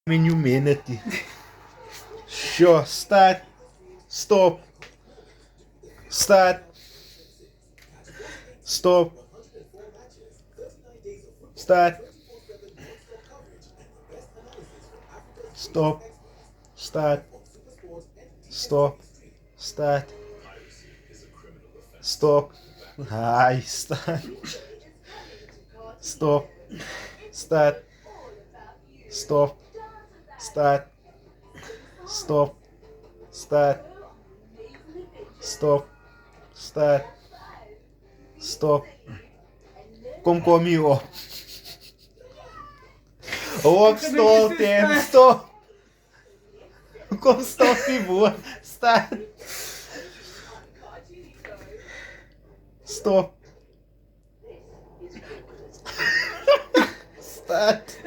in humanity. Sure, start, stop, start, stop, start, stop, start, stop, start, stop, hi, start, stop, start, stop, start, stop, start, stop, start, stop. Kom hier op. Op, stop, en stop. Kom, stop die woord. Start. Stop. Start.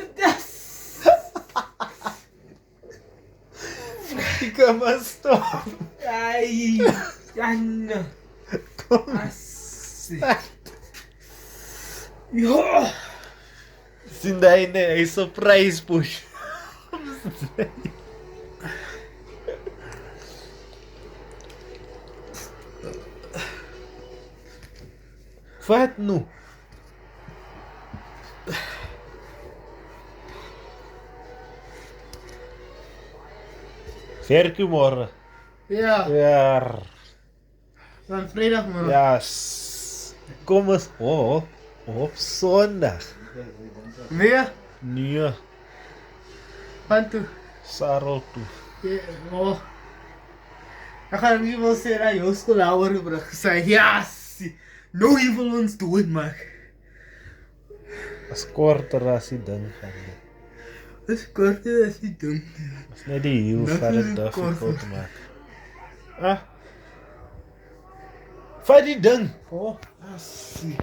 Ik kan maar stop. Ai, Jan. Kom. Start. Ja. Sien daai nee, hy surprise push. Wat nou? Werk je morgen? Ja, Ja. van vrijdag man. Ja. Kom eens op zondag. Weer? Nee, Van toe. Sarel toe. Ja, oh. Dan gaan we wel zeggen dat jouw school ouder brug zei, ja, no evil ons doen mag. Dat is korter als die ding van je. Dat is korter als die ding. Dat is net die heel Dat van is het duff korter. te maken. Ah. Van die ding. Oh, assie.